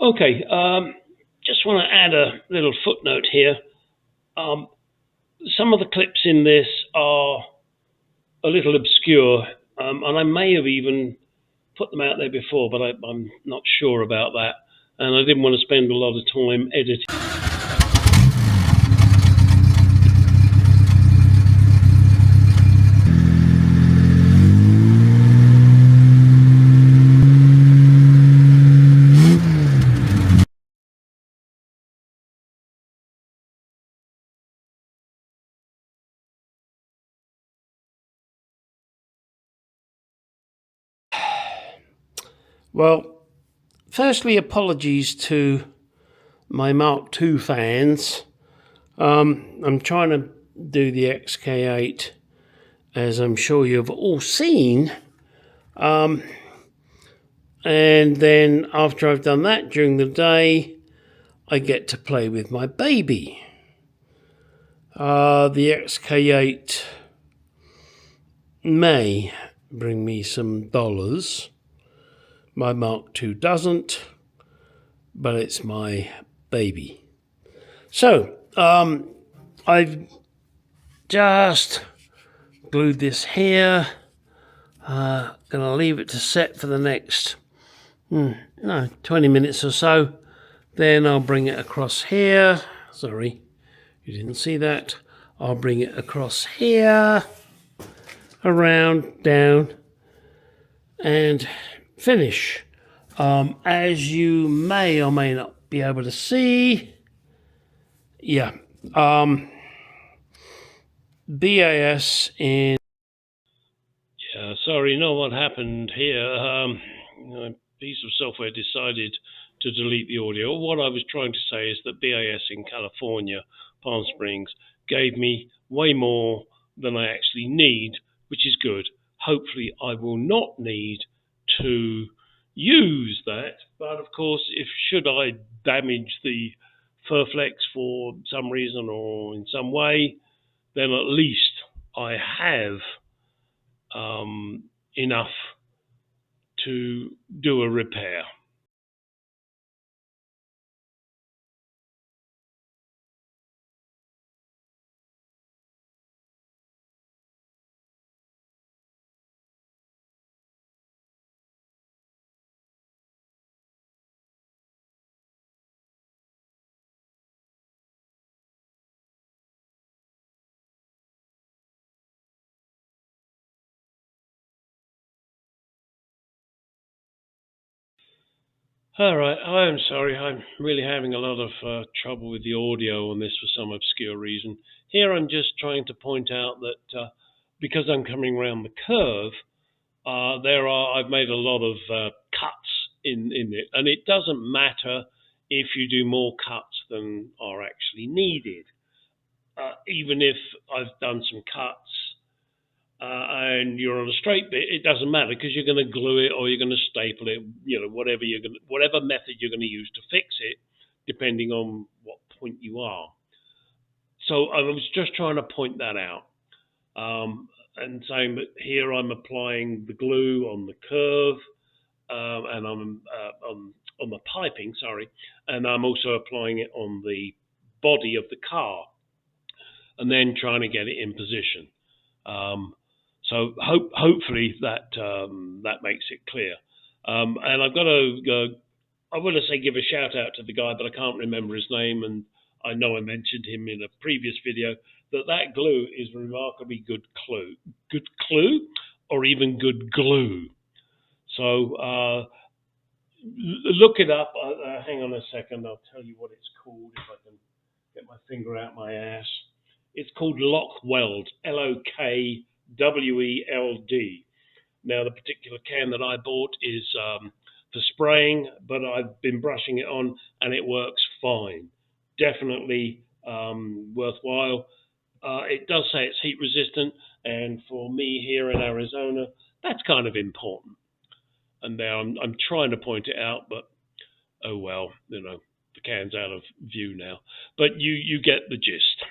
Okay, just want to add a little footnote here. Um, some of the clips in this are a little obscure, and I may have even put them out there before, but I'm not sure about that, and I didn't want to spend a lot of time editing. Well, firstly, apologies to my Mark II fans. I'm trying to do the XK8, as I'm sure you've all seen. And then after I've done that during the day, I get to play with my baby. The XK8 may bring me some dollars. My Mark II doesn't, but it's my baby. So, I've just glued this here. Gonna leave it to set for the next 20 minutes or so. Then I'll bring it across here. Sorry, you didn't see that. I'll bring it across here, around, down, and finish. As you may or may not be able to see, BAS in... Yeah, sorry, you know what happened here? A piece of software decided to delete the audio. What I was trying to say is that BAS in California, Palm Springs, gave me way more than I actually need, which is good. Hopefully I will not need to use that, but of course, if should I damage the Furflex for some reason or in some way, then at least I have enough to do a repair. All right, I'm sorry. I'm really having a lot of trouble with the audio on this for some obscure reason. Here I'm just trying to point out that because I'm coming around the curve, I've made a lot of cuts in it, and it doesn't matter if you do more cuts than are actually needed. Even if I've done some cuts and you're on a straight bit, it doesn't matter because you're going to glue it or you're going to staple it, whatever method you're going to use to fix it, depending on what point you are. So I was just trying to point that out. And saying that here I'm applying the glue on the curve, and I'm on the piping, sorry, and I'm also applying it on the body of the car, and then trying to get it in position. So hopefully that makes it clear. And I've got to I want to say give a shout out to the guy, but I can't remember his name, and I know I mentioned him in a previous video. That glue is remarkably good clue, or even good glue. So look it up. Hang on a second, I'll tell you what it's called if I can get my finger out my ass. It's called Lockweld, Lokweld. Now, the particular can that I bought is for spraying, but I've been brushing it on and it works fine. Definitely worthwhile. It does say it's heat resistant, and for me here in Arizona, that's kind of important. And now I'm trying to point it out, but oh well, the can's out of view now. But you get the gist.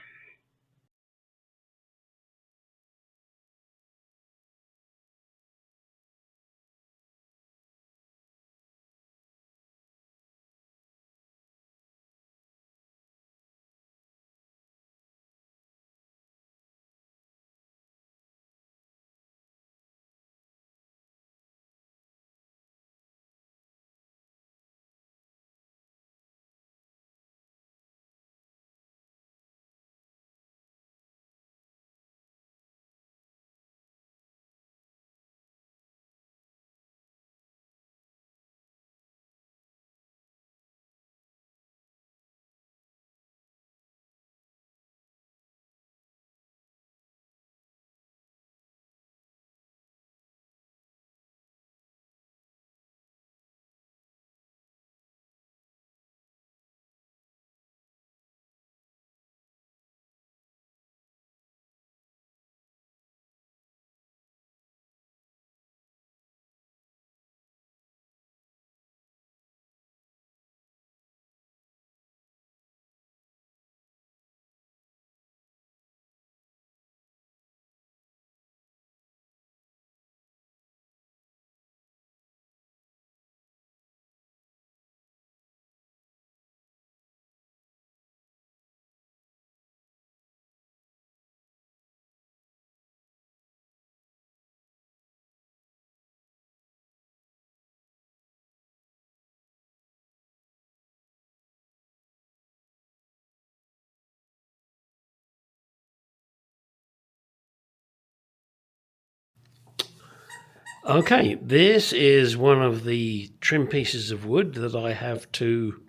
Okay, this is one of the trim pieces of wood that I have to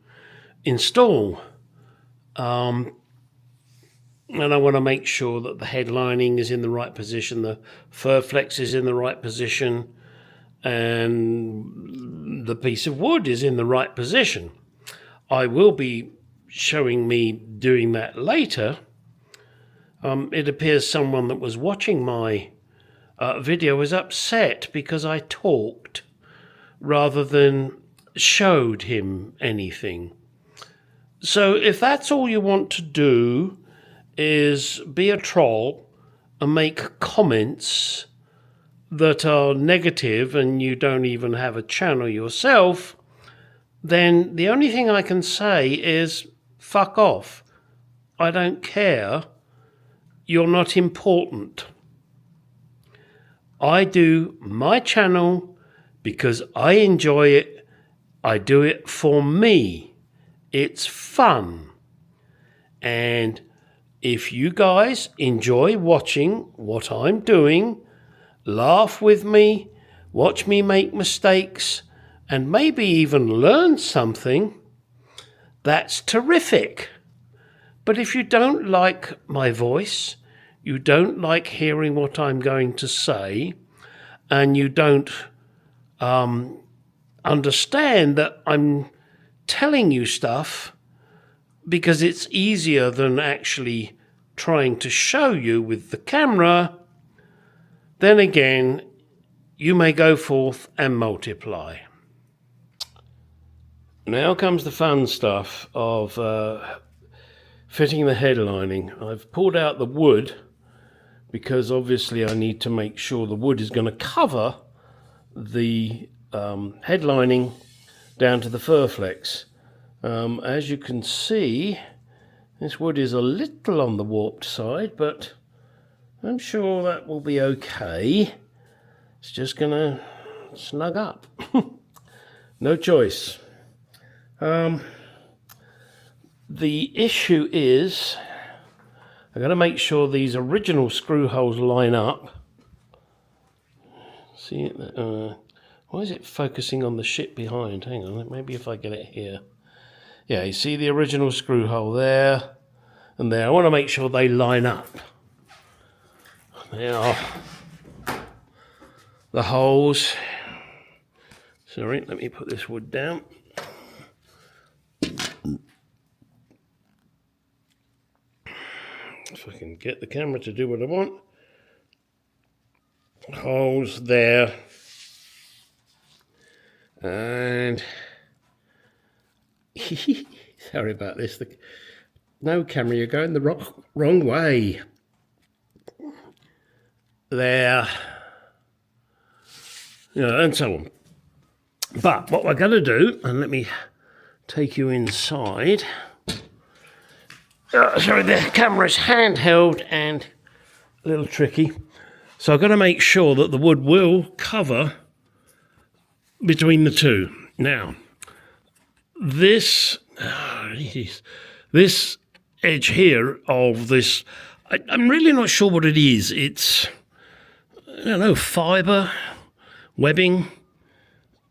install. And I want to make sure that the headlining is in the right position, the fur flex is in the right position, and the piece of wood is in the right position. I will be showing me doing that later. It appears someone that was watching my video was upset because I talked rather than showed him anything. So if that's all you want to do is be a troll and make comments that are negative and you don't even have a channel yourself, then the only thing I can say is fuck off. I don't care. You're not important. I do my channel because I enjoy it. I do it for me. It's fun. And if you guys enjoy watching what I'm doing, laugh with me, watch me make mistakes, and maybe even learn something, that's terrific. But if you don't like my voice, you don't like hearing what I'm going to say, and you don't understand that I'm telling you stuff because it's easier than actually trying to show you with the camera, then again, you may go forth and multiply. Now comes the fun stuff of fitting the headlining. I've pulled out the wood because obviously I need to make sure the wood is going to cover the headlining down to the fur flex. As you can see, this wood is a little on the warped side, but I'm sure that will be okay. It's just going to snug up. No choice. The issue is I've got to make sure these original screw holes line up. See it? Why is it focusing on the shit behind? Hang on, maybe if I get it here. Yeah, you see the original screw hole there and there. I want to make sure they line up. There are the holes. Sorry, let me put this wood down. If I can get the camera to do what I want. Holes there. And sorry about this. No camera, you're going the wrong way. There. And so on. But what we're going to do, and let me take you inside. Sorry, the camera's handheld and a little tricky. So I've got to make sure that the wood will cover between the two. Now, this edge here of this, I'm really not sure what it is. It's, I don't know, fibre, webbing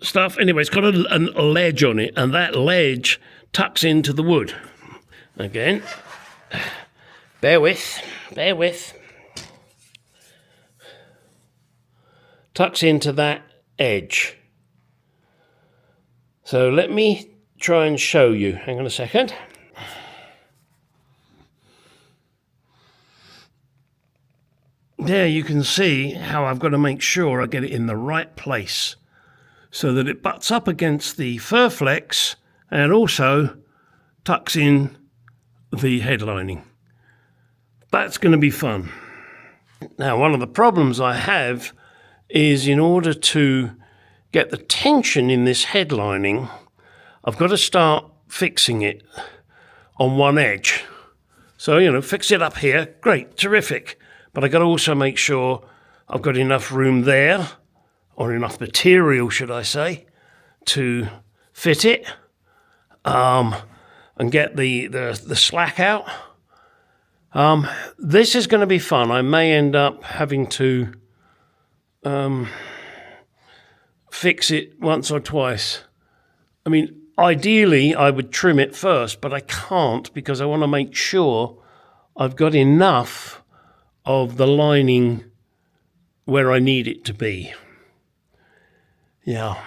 stuff. Anyway, it's got a ledge on it, and that ledge tucks into the wood. Again, bear with. Tucks into that edge. So let me try and show you. Hang on a second. There you can see how I've got to make sure I get it in the right place so that it butts up against the fur flex and also tucks in the headlining. That's going to be fun. Now, one of the problems I have is in order to get the tension in this headlining, I've got to start fixing it on one edge. So, fix it up here, great, terrific. But I've got to also make sure I've got enough room there, or enough material, should I say, to fit it, and get the slack out. This is going to be fun. I may end up having to fix it once or twice. I mean, ideally, I would trim it first, but I can't because I want to make sure I've got enough of the lining where I need it to be. Yeah.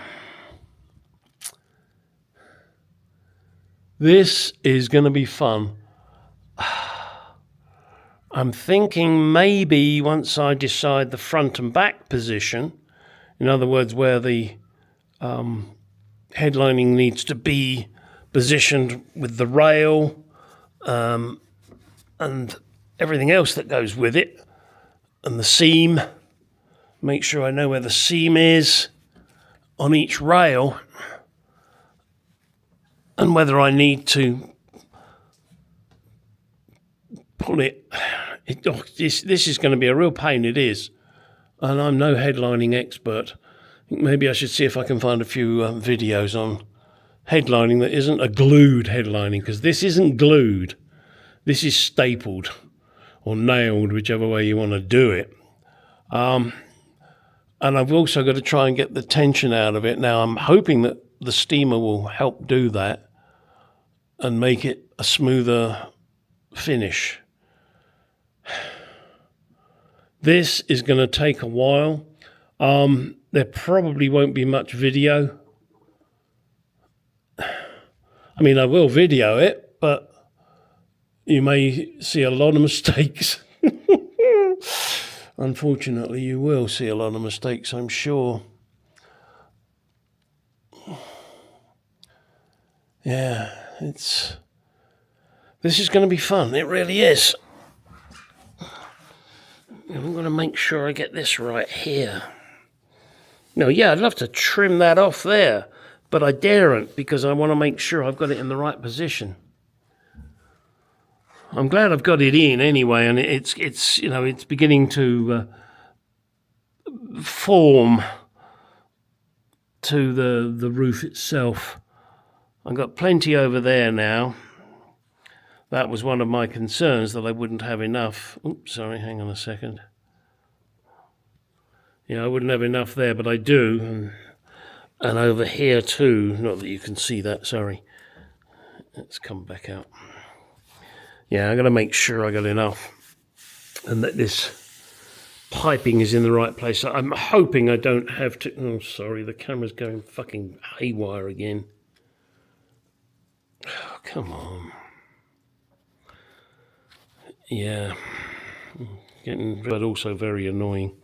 This is going to be fun. I'm thinking maybe once I decide the front and back position, in other words, where the headlining needs to be positioned with the rail and everything else that goes with it, and the seam, make sure I know where the seam is on each rail, and whether I need to pull it. This is going to be a real pain, it is. And I'm no headlining expert. I think maybe I should see if I can find a few videos on headlining that isn't a glued headlining, because this isn't glued. This is stapled or nailed, whichever way you want to do it. And I've also got to try and get the tension out of it. Now, I'm hoping that the steamer will help do that and make it a smoother finish. This is going to take a while. There probably won't be much video. I mean, I will video it, but you may see a lot of mistakes. Unfortunately, you will see a lot of mistakes, I'm sure. Yeah, this is going to be fun. It really is. I'm going to make sure I get this right here. No, yeah, I'd love to trim that off there, but I daren't because I want to make sure I've got it in the right position. I'm glad I've got it in anyway, and it's beginning to form to the roof itself. I've got plenty over there now. That was one of my concerns, that I wouldn't have enough. Oops, sorry, hang on a second. Yeah, I wouldn't have enough there, but I do. And over here too, not that you can see that, sorry. Let's come back out. Yeah, I'm going to make sure I got enough and that this piping is in the right place. I'm hoping I don't have to... Oh, sorry, the camera's going fucking haywire again. Oh, come on. Yeah, but also very annoying.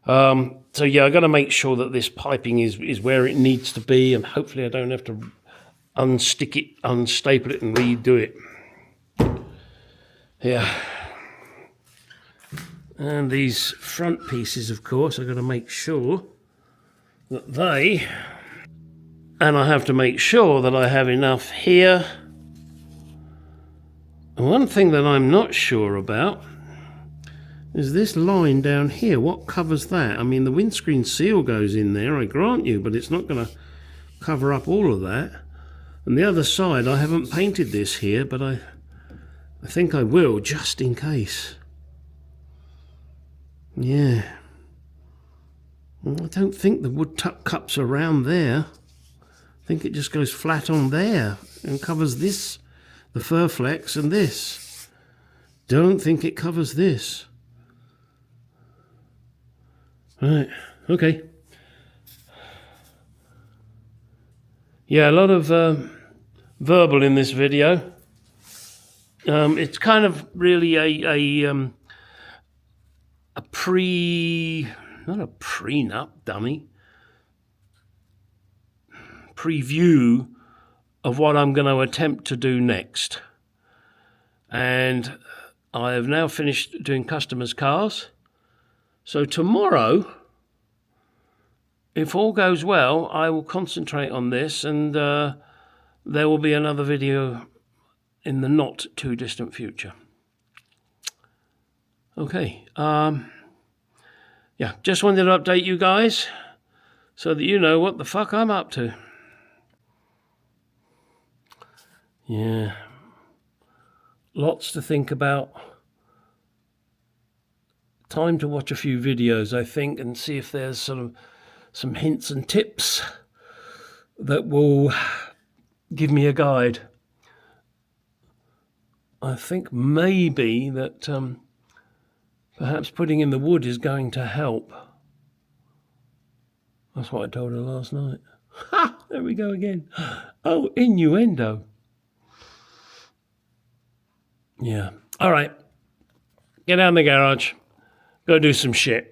So yeah, I've got to make sure that this piping is where it needs to be, and hopefully I don't have to unstick it, unstaple it and redo it. Yeah. And these front pieces, of course, I've got to make sure that they... And I have to make sure that I have enough here. And one thing that I'm not sure about is this line down here. What covers that? I mean, the windscreen seal goes in there, I grant you, but it's not going to cover up all of that. And the other side, I haven't painted this here, but I think I will, just in case. Yeah. Well, I don't think the wood cups around there. I think it just goes flat on there and covers this, the fur flex and this. Don't think it covers this. Right, okay. Yeah, a lot of verbal in this video. It's kind of really not a prenup, dummy. Preview of what I'm going to attempt to do next. And I have now finished doing customers' cars. So tomorrow, if all goes well, I will concentrate on this, and there will be another video in the not too distant future. Okay. Yeah, just wanted to update you guys so that you know what the fuck I'm up to. Yeah. Lots to think about. Time to watch a few videos, I think, and see if there's sort of some hints and tips that will give me a guide. I think maybe that perhaps putting in the wood is going to help. That's what I told her last night. Ha! There we go again. Oh, innuendo. Yeah. All right. Get out in the garage. Go do some shit.